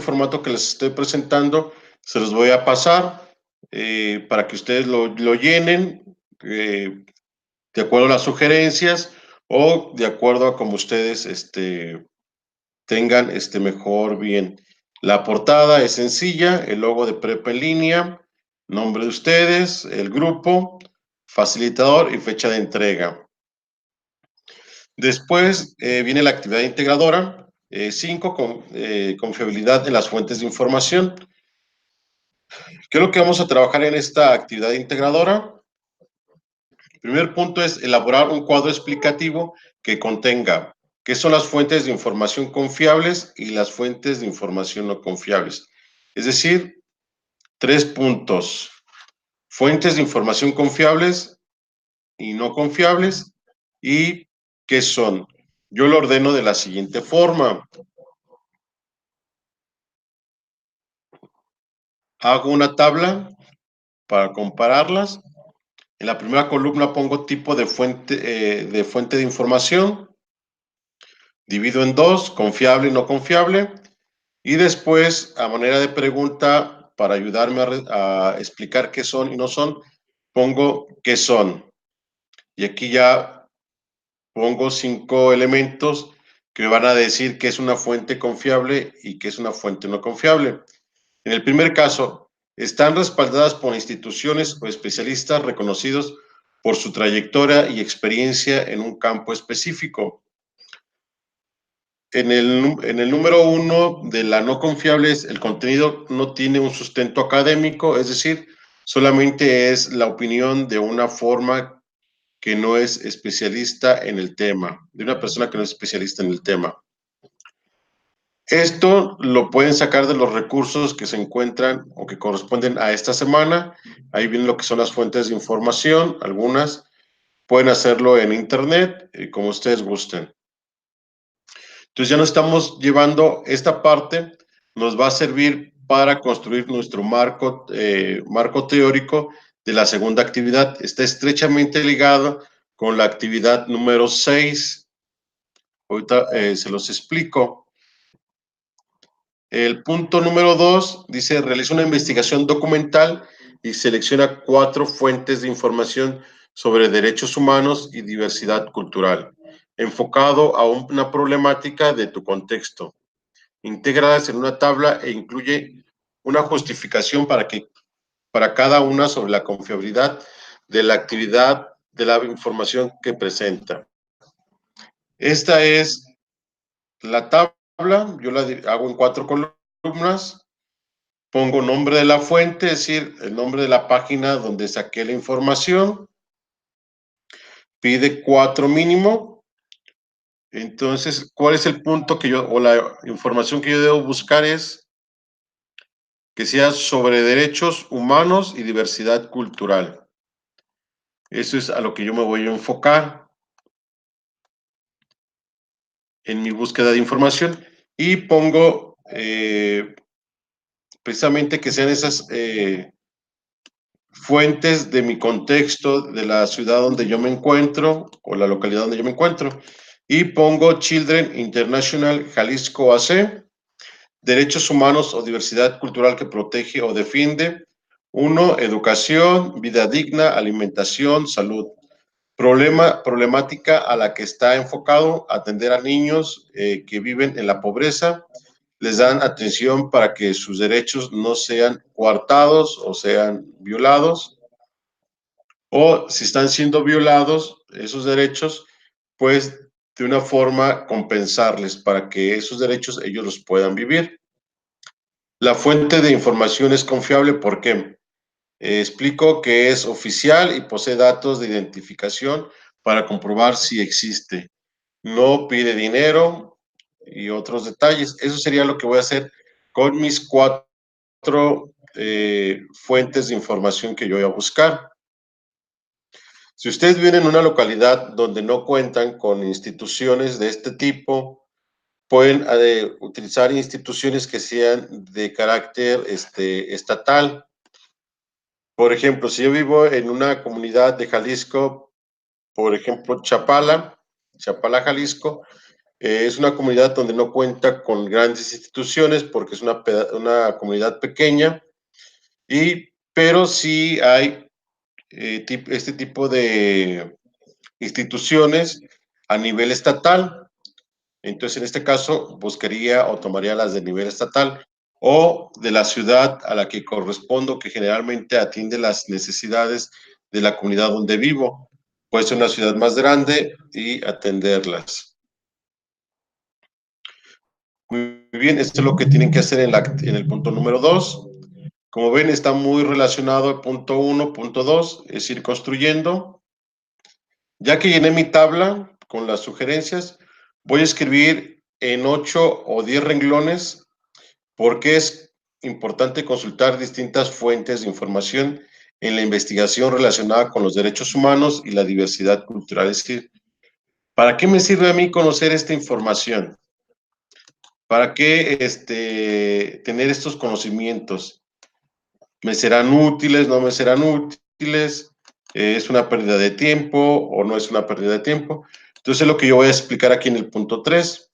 formato que les estoy presentando, se los voy a pasar para que ustedes lo llenen de acuerdo a las sugerencias o de acuerdo a como ustedes tengan mejor bien. La portada es sencilla, el logo de Prepa en línea, nombre de ustedes, el grupo, facilitador y fecha de entrega. Después viene la actividad integradora. 5, confiabilidad en las fuentes de información. ¿Qué es lo que vamos a trabajar en esta actividad integradora? El primer punto es elaborar un cuadro explicativo que contenga qué son las fuentes de información confiables y las fuentes de información no confiables. Es decir, 3 puntos. Fuentes de información confiables y no confiables y qué son. Yo lo ordeno de la siguiente forma. Hago una tabla para compararlas. En la primera columna pongo tipo de fuente de información. Divido en 2, confiable y no confiable. Y después, a manera de pregunta, para ayudarme a explicar qué son y no son, pongo qué son. Y aquí ya pongo 5 elementos que me van a decir qué es una fuente confiable y qué es una fuente no confiable. En el primer caso, están respaldadas por instituciones o especialistas reconocidos por su trayectoria y experiencia en un campo específico. En el número 1 de la no confiable, el contenido no tiene un sustento académico, es decir, solamente es la opinión de una forma que no es especialista en el tema, de una persona que no es especialista en el tema. Esto lo pueden sacar de los recursos que se encuentran o que corresponden a esta semana. Ahí vienen lo que son las fuentes de información, algunas. Pueden hacerlo en internet, como ustedes gusten. Entonces ya nos estamos llevando esta parte, nos va a servir para construir nuestro marco teórico de la segunda actividad. Está estrechamente ligado con la actividad número 6. Ahorita se los explico. El punto número 2 dice, realiza una investigación documental y selecciona 4 fuentes de información sobre derechos humanos y diversidad cultural, enfocado a una problemática de tu contexto, integradas en una tabla e incluye una justificación para cada una sobre la confiabilidad de la actividad de la información que presenta. Esta es la tabla, yo la hago en 4 columnas, pongo nombre de la fuente, es decir, el nombre de la página donde saqué la información, pide 4 mínimo. Entonces, ¿cuál es el punto que o la información que yo debo buscar? Es que sea sobre derechos humanos y diversidad cultural. Eso es a lo que yo me voy a enfocar en mi búsqueda de información y pongo precisamente que sean esas fuentes de mi contexto, de la ciudad donde yo me encuentro o la localidad donde yo me encuentro. Y pongo Children International Jalisco AC, derechos humanos o diversidad cultural que protege o defiende. 1, educación, vida digna, alimentación, salud. Problemática a la que está enfocado, atender a niños que viven en la pobreza, les dan atención para que sus derechos no sean coartados o sean violados, o si están siendo violados esos derechos, pues de una forma compensarles para que esos derechos ellos los puedan vivir. La fuente de información es confiable, ¿por qué? Explico que es oficial y posee datos de identificación para comprobar si existe. No pide dinero y otros detalles. Eso sería lo que voy a hacer con mis 4 fuentes de información que yo voy a buscar. Si ustedes viven en una localidad donde no cuentan con instituciones de este tipo, pueden utilizar instituciones que sean de carácter estatal. Por ejemplo, si yo vivo en una comunidad de Jalisco, por ejemplo, Chapala, Jalisco, Es una comunidad donde no cuenta con grandes instituciones porque es una comunidad pequeña, pero sí hay este tipo de instituciones a nivel estatal. Entonces, en este caso, buscaría o tomaría las de nivel estatal o de la ciudad a la que correspondo, que generalmente atiende las necesidades de la comunidad donde vivo. Puede ser una ciudad más grande y atenderlas. Muy bien, esto es lo que tienen que hacer en el punto número 2. Como ven, está muy relacionado al punto 1, punto 2, es ir construyendo. Ya que llené mi tabla con las sugerencias, voy a escribir en 8 o 10 renglones por qué es importante consultar distintas fuentes de información en la investigación relacionada con los derechos humanos y la diversidad cultural. Es decir, ¿para qué me sirve a mí conocer esta información? ¿Para qué tener estos conocimientos? ¿Me serán útiles? ¿No me serán útiles? ¿Es una pérdida de tiempo o no es una pérdida de tiempo? Entonces, lo que yo voy a explicar aquí en el punto 3.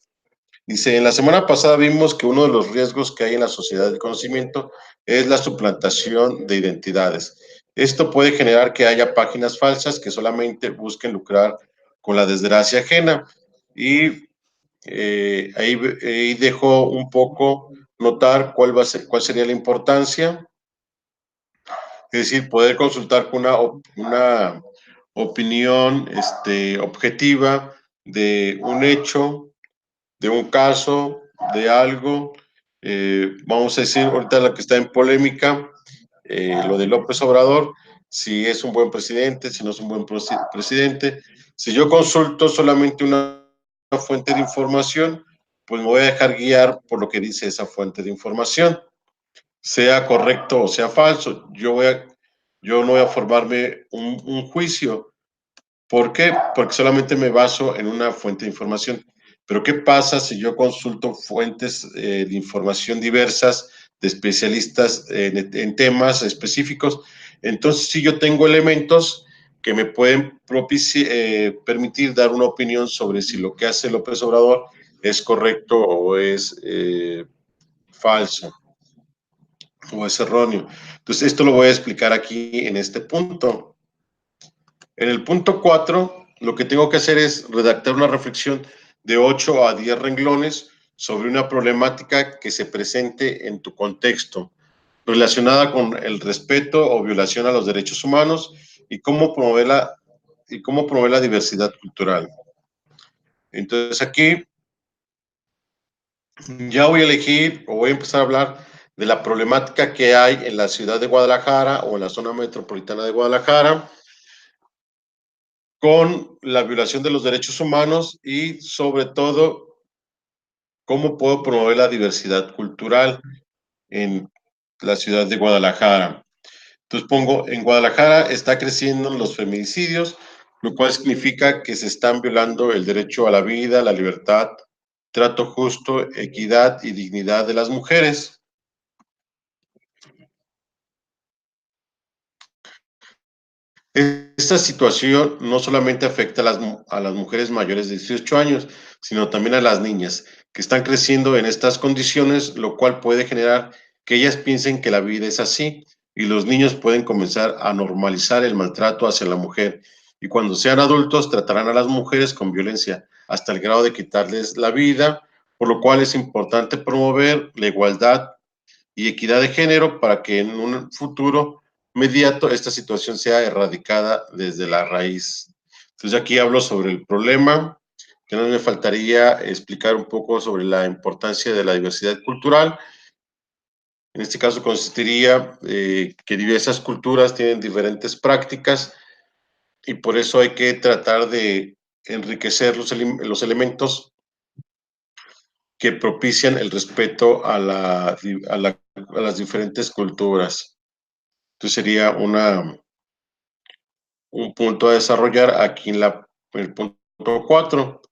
Dice, en la semana pasada vimos que uno de los riesgos que hay en la sociedad del conocimiento es la suplantación de identidades. Esto puede generar que haya páginas falsas que solamente busquen lucrar con la desgracia ajena. Y ahí dejo un poco notar cuál sería la importancia, es decir, poder consultar con una opinión objetiva de un hecho, de un caso, de algo. Vamos a decir, ahorita la que está en polémica, lo de López Obrador, si es un buen presidente, si no es un buen presidente. Si yo consulto solamente una fuente de información, pues me voy a dejar guiar por lo que dice esa fuente de información, sea correcto o sea falso. Yo no voy a formarme un juicio. ¿Por qué? Porque solamente me baso en una fuente de información. Pero ¿qué pasa si yo consulto fuentes de información diversas, de especialistas en temas específicos? Entonces, sí, yo tengo elementos que me pueden permitir dar una opinión sobre si lo que hace López Obrador es correcto o es falso o es erróneo. Entonces, esto lo voy a explicar aquí en este punto. En el punto 4, lo que tengo que hacer es redactar una reflexión de 8 a 10 renglones sobre una problemática que se presente en tu contexto, relacionada con el respeto o violación a los derechos humanos y cómo promover la diversidad cultural. Entonces aquí ya voy a elegir o voy a empezar a hablar de la problemática que hay en la ciudad de Guadalajara o en la zona metropolitana de Guadalajara con la violación de los derechos humanos y sobre todo cómo puedo promover la diversidad cultural en la ciudad de Guadalajara. Entonces pongo, en Guadalajara está creciendo los feminicidios, lo cual significa que se están violando el derecho a la vida, la libertad, trato justo, equidad y dignidad de las mujeres. Esta situación no solamente afecta a las mujeres mayores de 18 años, sino también a las niñas que están creciendo en estas condiciones, lo cual puede generar que ellas piensen que la vida es así y los niños pueden comenzar a normalizar el maltrato hacia la mujer y cuando sean adultos tratarán a las mujeres con violencia hasta el grado de quitarles la vida, por lo cual es importante promover la igualdad y equidad de género para que en un futuro inmediato esta situación sea erradicada desde la raíz. Entonces aquí hablo sobre el problema, que no me faltaría explicar un poco sobre la importancia de la diversidad cultural. En este caso consistiría que diversas culturas tienen diferentes prácticas y por eso hay que tratar de enriquecer los elementos que propician el respeto a las diferentes culturas. Entonces sería un punto a desarrollar aquí en el punto 4.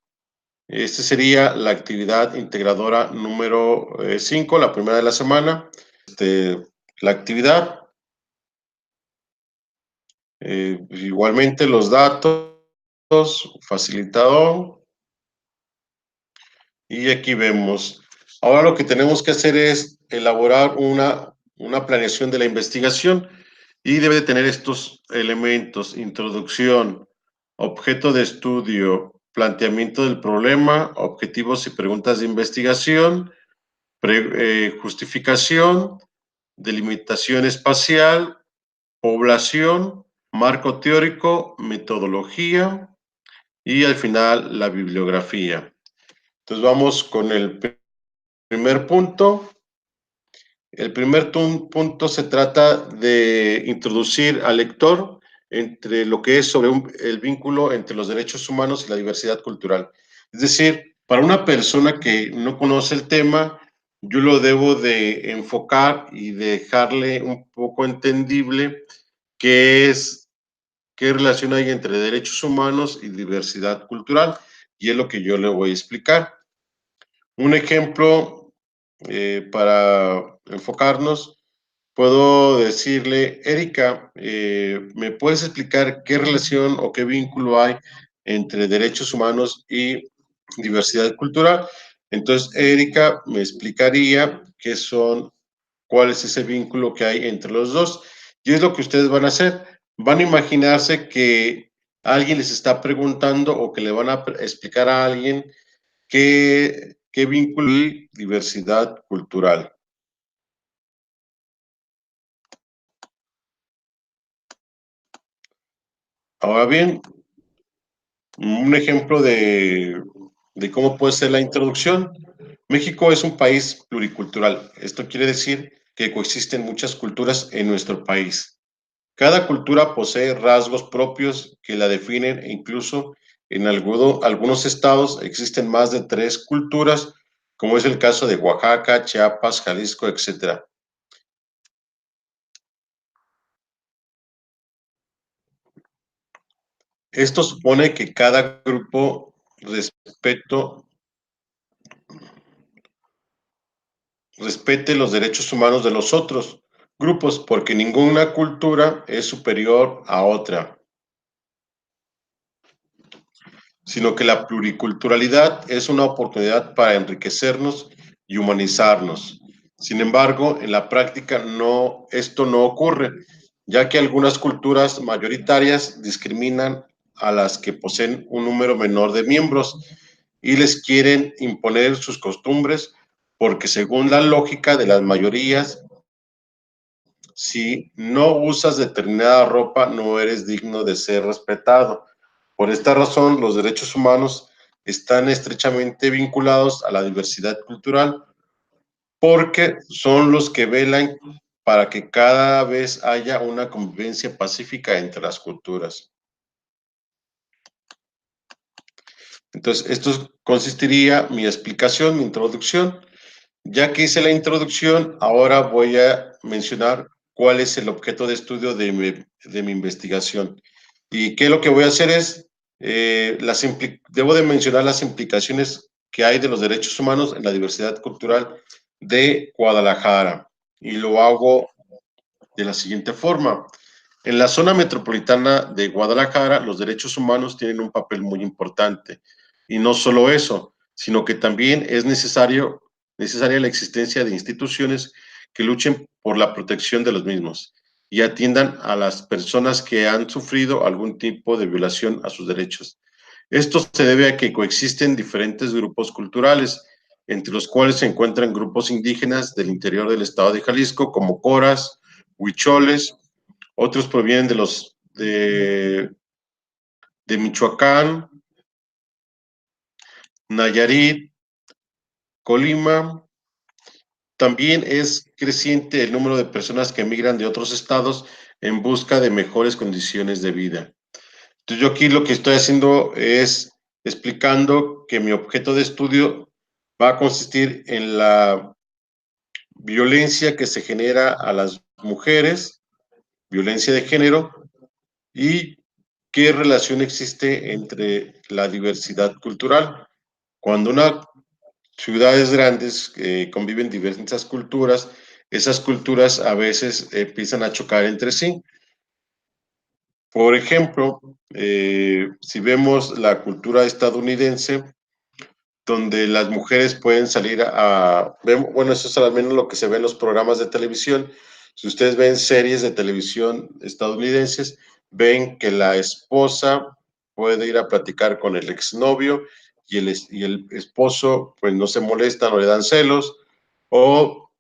Este sería la actividad integradora número 5, la primera de la semana. La actividad, igualmente los datos, facilitador, Y aquí vemos. Ahora lo que tenemos que hacer es elaborar una planeación de la investigación y debe de tener estos elementos: introducción, objeto de estudio, planteamiento del problema, objetivos y preguntas de investigación, justificación, delimitación espacial, población, marco teórico, metodología y al final la bibliografía. Entonces vamos con el primer punto. El primer punto se trata de introducir al lector entre lo que es sobre el vínculo entre los derechos humanos y la diversidad cultural. Es decir, para una persona que no conoce el tema, yo lo debo de enfocar y dejarle un poco entendible qué relación hay entre derechos humanos y diversidad cultural, y es lo que yo le voy a explicar. Un ejemplo para enfocarnos, puedo decirle: Erika, ¿me puedes explicar qué relación o qué vínculo hay entre derechos humanos y diversidad cultural? Entonces, Erika me explicaría cuál es ese vínculo que hay entre los dos. Y es lo que ustedes van a hacer. Van a imaginarse que alguien les está preguntando o que le van a explicar a alguien qué vínculo y diversidad cultural. Ahora bien, un ejemplo de cómo puede ser la introducción. México es un país pluricultural. Esto quiere decir que coexisten muchas culturas en nuestro país. Cada cultura posee rasgos propios que la definen e incluso en algunos estados existen más de 3 culturas, como es el caso de Oaxaca, Chiapas, Jalisco, etc. Esto supone que cada grupo respete los derechos humanos de los otros grupos, porque ninguna cultura es superior a otra, sino que la pluriculturalidad es una oportunidad para enriquecernos y humanizarnos. Sin embargo, en la práctica esto no ocurre, ya que algunas culturas mayoritarias discriminan a las que poseen un número menor de miembros y les quieren imponer sus costumbres, porque según la lógica de las mayorías, si no usas determinada ropa, no eres digno de ser respetado. Por esta razón, los derechos humanos están estrechamente vinculados a la diversidad cultural, porque son los que velan para que cada vez haya una convivencia pacífica entre las culturas. Entonces, esto consistiría mi explicación, mi introducción. Ya que hice la introducción, ahora voy a mencionar cuál es el objeto de estudio de mi investigación. Y qué lo que voy a hacer es, debo de mencionar las implicaciones que hay de los derechos humanos en la diversidad cultural de Guadalajara. Y lo hago de la siguiente forma. En la zona metropolitana de Guadalajara, los derechos humanos tienen un papel muy importante. Y no solo eso, sino que también es necesaria la existencia de instituciones que luchen por la protección de los mismos y atiendan a las personas que han sufrido algún tipo de violación a sus derechos. Esto se debe a que coexisten diferentes grupos culturales, entre los cuales se encuentran grupos indígenas del interior del estado de Jalisco, como coras, huicholes. Otros provienen de Michoacán, Nayarit, Colima. También es creciente el número de personas que emigran de otros estados en busca de mejores condiciones de vida. Entonces, yo aquí lo que estoy haciendo es explicando que mi objeto de estudio va a consistir en la violencia que se genera a las mujeres, violencia de género, y qué relación existe entre la diversidad cultural. Cuando una ciudades grandes conviven diversas culturas, esas culturas a veces empiezan a chocar entre sí. Por ejemplo, si vemos la cultura estadounidense, donde las mujeres pueden salir bueno, eso es al menos lo que se ve en los programas de televisión. Si ustedes ven series de televisión estadounidenses, ven que la esposa puede ir a platicar con el exnovio y el esposo pues no se molesta, no le dan celos, o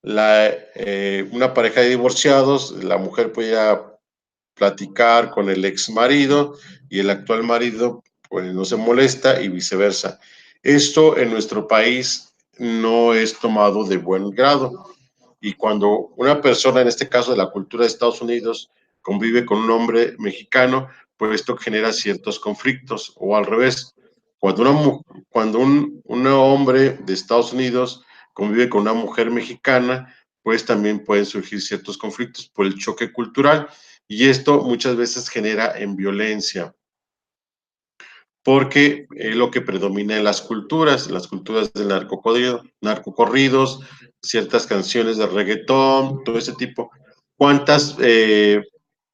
una pareja de divorciados, la mujer puede ir a platicar con el ex marido y el actual marido pues no se molesta y viceversa. Esto en nuestro país no es tomado de buen grado. Y cuando una persona, en este caso de la cultura de Estados Unidos, convive con un hombre mexicano, pues esto genera ciertos conflictos, o al revés. Cuando un hombre de Estados Unidos convive con una mujer mexicana, pues también pueden surgir ciertos conflictos por el choque cultural, y esto muchas veces genera en violencia porque es lo que predomina en las culturas del narcocorridos, ciertas canciones de reggaetón, todo ese tipo. ¿Cuántas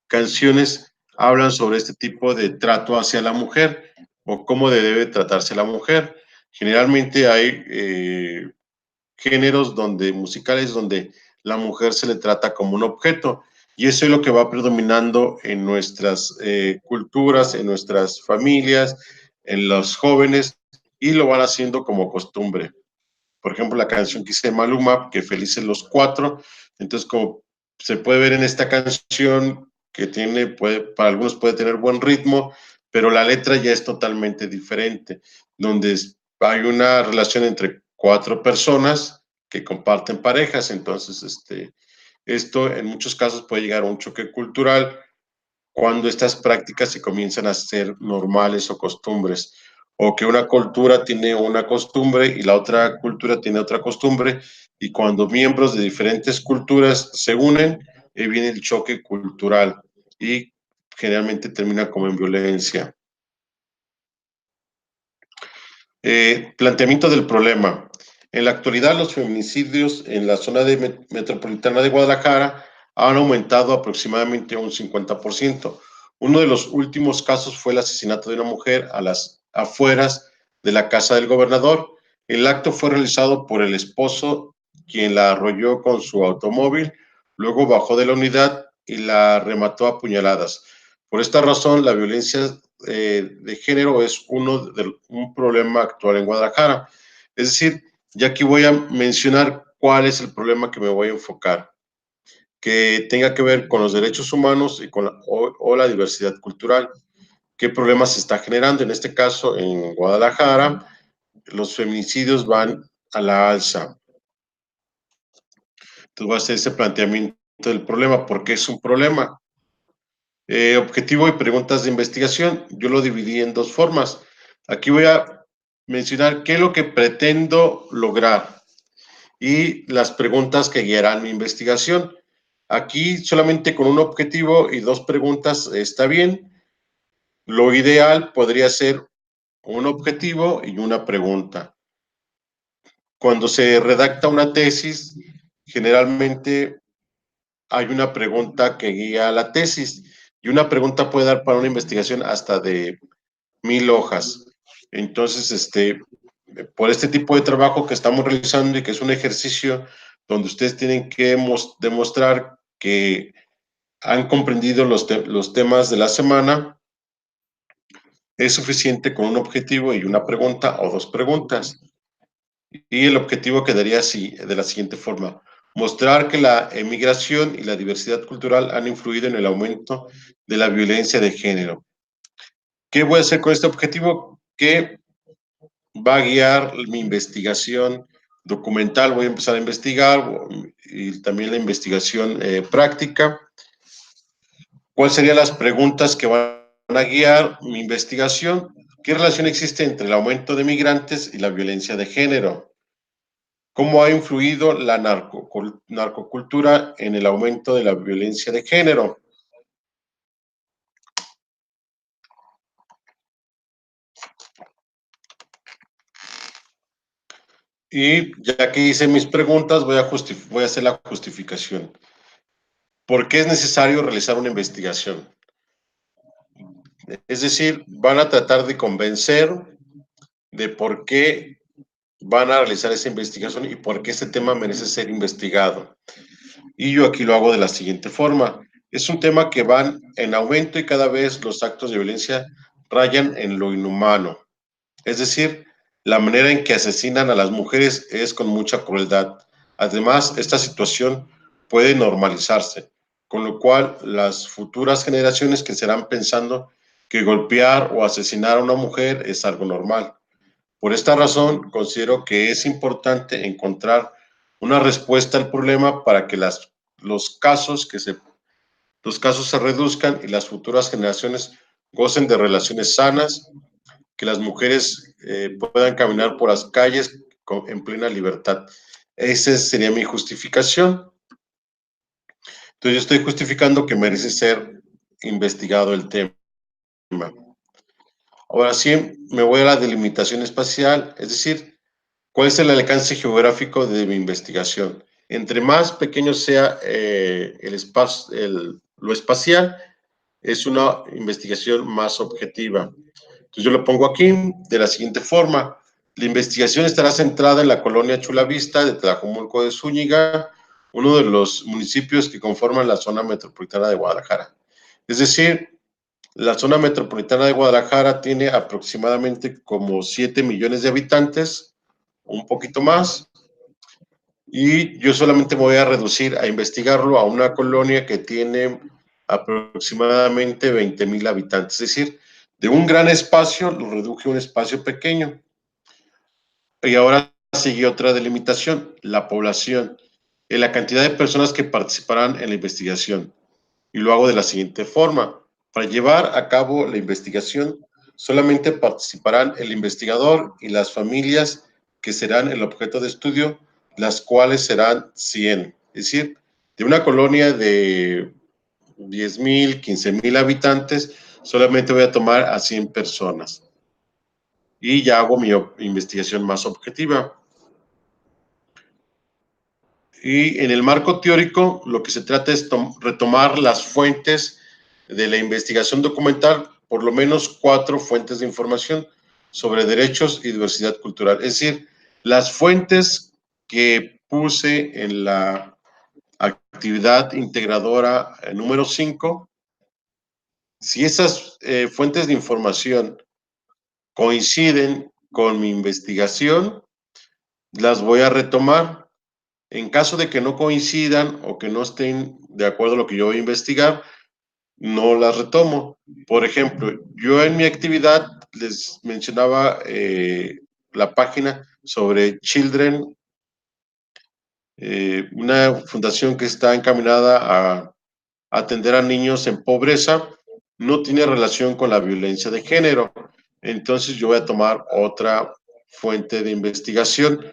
canciones hablan sobre este tipo de trato hacia la mujer o cómo debe tratarse la mujer? Generalmente hay géneros musicales donde la mujer se le trata como un objeto. Y eso es lo que va predominando en nuestras culturas, en nuestras familias, en los jóvenes, y lo van haciendo como costumbre. Por ejemplo, la canción que hice Maluma, que Felices los Cuatro. Entonces, como se puede ver en esta canción, que para algunos puede tener buen ritmo, pero la letra ya es totalmente diferente, donde hay una relación entre cuatro personas que comparten parejas. Entonces, esto en muchos casos puede llegar a un choque cultural cuando estas prácticas se comienzan a ser normales o costumbres, o que una cultura tiene una costumbre y la otra cultura tiene otra costumbre, y cuando miembros de diferentes culturas se unen, viene el choque cultural y generalmente termina como en violencia. Planteamiento del problema. En la actualidad, los feminicidios en la zona metropolitana de Guadalajara han aumentado aproximadamente un 50%. Uno de los últimos casos fue el asesinato de una mujer a las afueras de la casa del gobernador. El acto fue realizado por el esposo, quien la arrolló con su automóvil, luego bajó de la unidad y la remató a puñaladas. Por esta razón, la violencia de género es un problema actual en Guadalajara. Es decir, ya aquí voy a mencionar cuál es el problema que me voy a enfocar, que tenga que ver con los derechos humanos y o la diversidad cultural. ¿Qué problemas se está generando? En este caso, en Guadalajara, los feminicidios van a la alza. Entonces voy a hacer ese planteamiento del problema. ¿Por qué es un problema? Objetivo y preguntas de investigación. Yo lo dividí en dos formas. Aquí voy a mencionar qué es lo que pretendo lograr y las preguntas que guiarán mi investigación. Aquí solamente con un objetivo y dos preguntas está bien. Lo ideal podría ser un objetivo y una pregunta. Cuando se redacta una tesis, generalmente hay una pregunta que guía la tesis, y una pregunta puede dar para una investigación hasta de 1000 hojas. Entonces, por este tipo de trabajo que estamos realizando y que es un ejercicio donde ustedes tienen que demostrar que han comprendido los temas de la semana, es suficiente con un objetivo y una pregunta o dos preguntas. Y el objetivo quedaría así, de la siguiente forma: mostrar que la emigración y la diversidad cultural han influido en el aumento de la violencia de género. ¿Qué voy a hacer con este objetivo? Que va a guiar mi investigación documental. Voy a empezar a investigar, y también la investigación práctica. ¿Cuáles serían las preguntas que van a guiar mi investigación? ¿Qué relación existe entre el aumento de migrantes y la violencia de género? ¿Cómo ha influido la narcocultura en el aumento de la violencia de género? Y ya que hice mis preguntas, voy a hacer la justificación. ¿Por qué es necesario realizar una investigación? Es decir, van a tratar de convencer de por qué van a realizar esa investigación y por qué este tema merece ser investigado. Y yo aquí lo hago de la siguiente forma. Es un tema que va en aumento y cada vez los actos de violencia rayan en lo inhumano. Es decir, la manera en que asesinan a las mujeres es con mucha crueldad. Además, esta situación puede normalizarse, con lo cual las futuras generaciones que serán pensando que golpear o asesinar a una mujer es algo normal. Por esta razón, considero que es importante encontrar una respuesta al problema para que los casos los casos se reduzcan y las futuras generaciones gocen de relaciones sanas, que las mujeres puedan caminar por las calles en plena libertad. Esa sería mi justificación. Entonces, yo estoy justificando que merece ser investigado el tema. Ahora sí, me voy a la delimitación espacial, es decir, ¿cuál es el alcance geográfico de mi investigación? Entre más pequeño sea lo espacial, es una investigación más objetiva. Entonces yo lo pongo aquí de la siguiente forma. La investigación estará centrada en la colonia Chulavista de Tlajomulco de Zúñiga, uno de los municipios que conforman la zona metropolitana de Guadalajara. Es decir, la zona metropolitana de Guadalajara tiene aproximadamente como 7 millones de habitantes, un poquito más, y yo solamente me voy a reducir a investigarlo a una colonia que tiene aproximadamente 20,000 habitantes. Es decir, de un gran espacio lo reduje a un espacio pequeño. Y ahora sigue otra delimitación, la población, en la cantidad de personas que participarán en la investigación. Y lo hago de la siguiente forma. Para llevar a cabo la investigación, solamente participarán el investigador y las familias que serán el objeto de estudio, las cuales serán 100. Es decir, de una colonia de 10,000, 15,000 habitantes, solamente voy a tomar a 100 personas. Y ya hago mi investigación más objetiva. Y en el marco teórico, lo que se trata es retomar las fuentes de la investigación documental, por lo menos 4 fuentes de información sobre derechos y diversidad cultural. Es decir, las fuentes que puse en la actividad integradora número 5, si esas fuentes de información coinciden con mi investigación, las voy a retomar. En caso de que no coincidan o que no estén de acuerdo a lo que yo voy a investigar, no las retomo. Por ejemplo, yo en mi actividad les mencionaba la página sobre Children, una fundación que está encaminada a atender a niños en pobreza, no tiene relación con la violencia de género. Entonces yo voy a tomar otra fuente de investigación.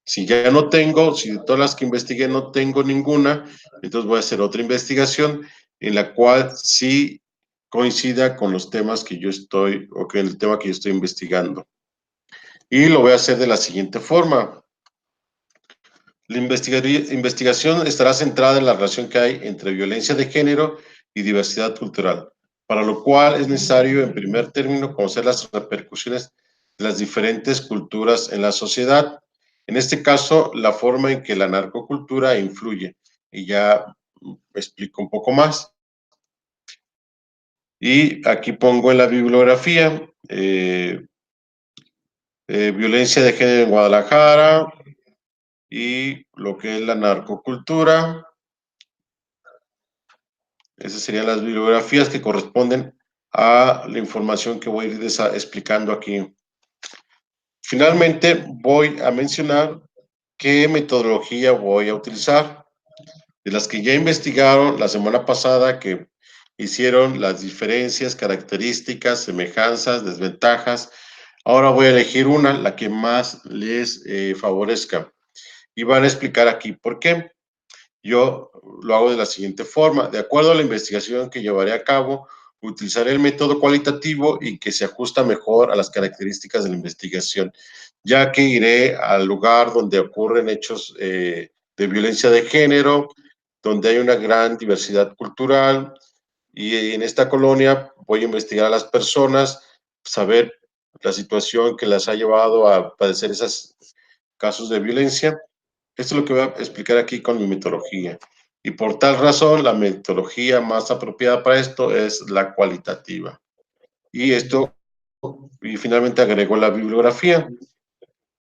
Si ya no tengo, si de todas las que investigué no tengo ninguna, entonces voy a hacer otra investigación en la cual sí coincida con los temas que yo estoy, o que el tema que yo estoy investigando. Y lo voy a hacer de la siguiente forma. La investigación estará centrada en la relación que hay entre violencia de género y diversidad cultural, para lo cual es necesario, en primer término, conocer las repercusiones de las diferentes culturas en la sociedad. En este caso, la forma en que la narcocultura influye. Y ya explico un poco más. Y aquí pongo en la bibliografía violencia de género en Guadalajara y lo que es la narcocultura. Esas serían las bibliografías que corresponden a la información que voy a ir explicando aquí. Finalmente, voy a mencionar qué metodología voy a utilizar. De las que ya investigaron la semana pasada, que hicieron las diferencias, características, semejanzas, desventajas, ahora voy a elegir una, la que más les favorezca. Y van a explicar aquí por qué. Yo lo hago de la siguiente forma. De acuerdo a la investigación que llevaré a cabo, utilizaré el método cualitativo y que se ajusta mejor a las características de la investigación, ya que iré al lugar donde ocurren hechos de violencia de género, donde hay una gran diversidad cultural, y en esta colonia voy a investigar a las personas, saber la situación que las ha llevado a padecer esos casos de violencia. Esto es lo que voy a explicar aquí con mi metodología. Y por tal razón, la metodología más apropiada para esto es la cualitativa. Y finalmente agrego la bibliografía.